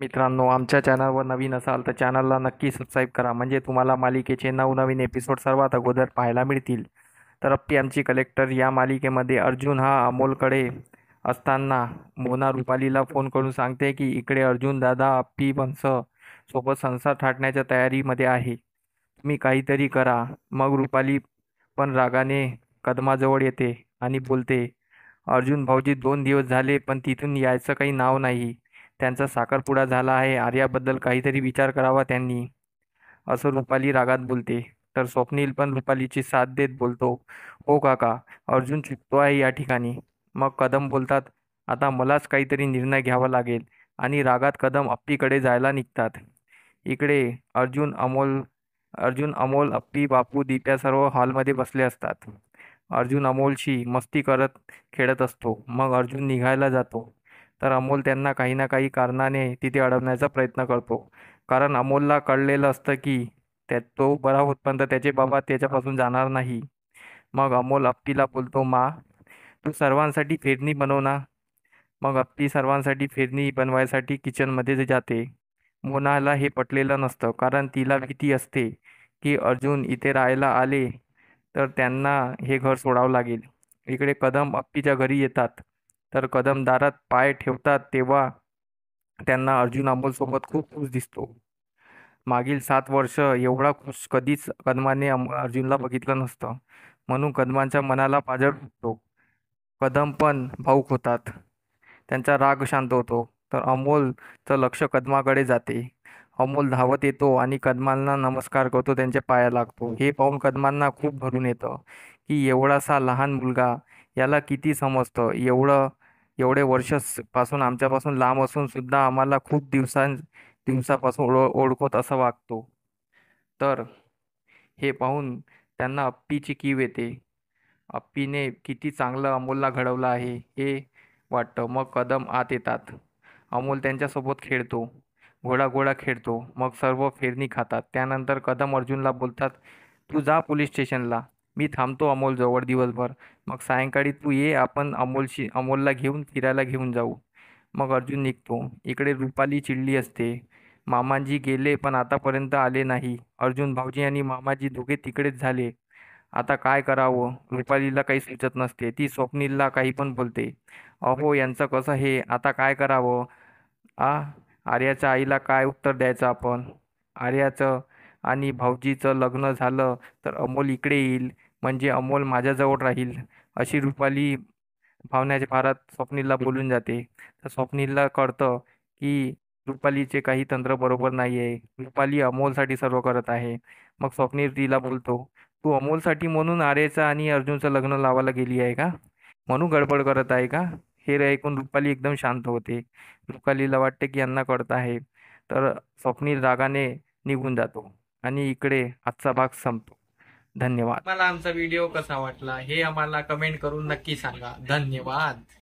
मित्रांनो, आमच्या चॅनलवर नवीन असाल तर चॅनलला नक्की सबस्क्राईब करा, म्हणजे तुम्हाला मालिकेचे नवनवीन एपिसोड सर्वात अगोदर पाहायला मिळतील. तर अप्पी आमची कलेक्टर या मालिकेमध्ये अर्जुन हा अमोलकडे असताना मोना रुपालीला फोन करून सांगते की इकडे अर्जुन दादा अप्पी वंश सोबत संसार थाटण्याच्या तयारीमध्ये आहे, तुम्ही काहीतरी करा. मग रुपाली पण रागाने कदमाजवळ येते आणि बोलते, अर्जुन भाऊजी 2 दिवस झाले पण तिथून यायचं काही नाव नाही. त्यांचा साखरपुडा झाला आहे, आर्याबद्दल काहीतरी विचार करावा त्यांनी, असं रुपाली रागात बोलते. तर स्वप्नील पण रुपालीची साथ देत बोलतो, हो काका, अर्जुन चुकतो आहे या ठिकाणी. मग कदम बोलतात, आता मलाच काहीतरी निर्णय घ्यावा लागेल, आणि रागात कदम अप्पीकडे जायला निघतात. इकडे अर्जुन, अमोल, अप्पी, बापू, दिप्या सर्व हॉलमध्ये बसले असतात. अर्जुन अमोलशी मस्ती करत खेळत असतो. मग अर्जुन निघायला जातो, तर अमोल त्यांना काही ना काही कारणाने तिथे अडवण्याचा प्रयत्न करतो. कारण अमोलला कळलेलं असतं की तो बरा होतपर्यंत त्याचे बाबा त्याच्यापासून जाणार नाही. मग अमोल अप्पीला बोलतो, मा, तू सर्वांसाठी फिरणी बनव ना. मग अप्पी सर्वांसाठी फिरणी बनवायसाठी किचनमध्ये जाते. मोनाला हे पटलेलं नसतं, कारण तिला भीती असते की अर्जुन इथे राहायला आले तर त्यांना हे घर सोडावं लागेल. इकडे कदम अप्पीच्या घरी येतात. तर कदम दारात पाय ठेवतात तेव्हा त्यांना अर्जुन अमोलसोबत खूप खुश दिसतो. मागील 7 वर्ष एवढा खुश कधीच कदमाने अर्जुनला बघितलं नसतं, म्हणून कदमांच्या मनाला पाझर फुटतो. कदम पण भावुक होतात. त्यांचा राग शांत होतो. तर अमोलचं लक्ष कदमाकडे जाते. अमोल धावत येतो आणि कदमांना नमस्कार करतो, त्यांच्या पाया लागतो. हे पाहून कदमांना खूप भरून येतं की एवढासा लहान मुलगा, याला किती समजतं. एवढे पासून आमच्यापासून लांब असून सुद्धा आम्हाला खूप दिवसापासून ओळखत असं वागतो. तर हे पाहून त्यांना अप्पीची कीव येते. अप्पीने किती चांगलं अमोलला घडवलं आहे हे वाटतं. मग कदम आत येतात. अमोल त्यांच्यासोबत खेळतो, घोडा खेळतो. मग सर्व फिरणी खातात. त्यानंतर कदम अर्जुनला बोलतात, तू जा पोलीस स्टेशनला, मी थांबतो अमोलजवळ दिवसभर. मग सायंकाळी तू ये, आपण अमोलला घेऊन फिरायला घेऊन जाऊ. मग अर्जुन निघतो. इकडे रुपाली चिडली असते. मामाजी गेले पण आतापर्यंत आले नाही. अर्जुन भाऊजी आणि मामाजी दोघे तिकडेच झाले. आता काय करावं? रुपालीला काही सुचत नसते. ती स्वप्नीलला काही पण बोलते. अहो, यांचं कसं हे, आता काय करावं? आ आर्याच्या आईला काय उत्तर द्यायचं आपण? आर्याचं आणि भाऊजीचं लग्न झालं तर अमोल इकडे येईल, म्हणजे अमोल माझ्याजवळ राहील, अशी रुपाली भावण्याच्या भारात स्वप्नीलला बोलून जाते. तर स्वप्नीलला कळतं की रुपालीचे काही तंत्र बरोबर नाही आहे. रुपाली अमोलसाठी सर्व करत आहे. मग स्वप्नील तिला बोलतो, तू अमोलसाठी म्हणून आर्याचं आणि अर्जुनचं लग्न लावायला गेली आहे का? म्हणून गडबड करत आहे का? हे ऐकून रुपाली एकदम शांत होते. रुपालीला वाटते की यांना कळत आहे. तर स्वप्नील रागाने निघून जातो आणि इकडे आजचा भाग संपतो. धन्यवाद. मला आमचा व्हिडिओ कसा वाटला हे आम्हाला कमेंट करून नक्की सांगा. धन्यवाद.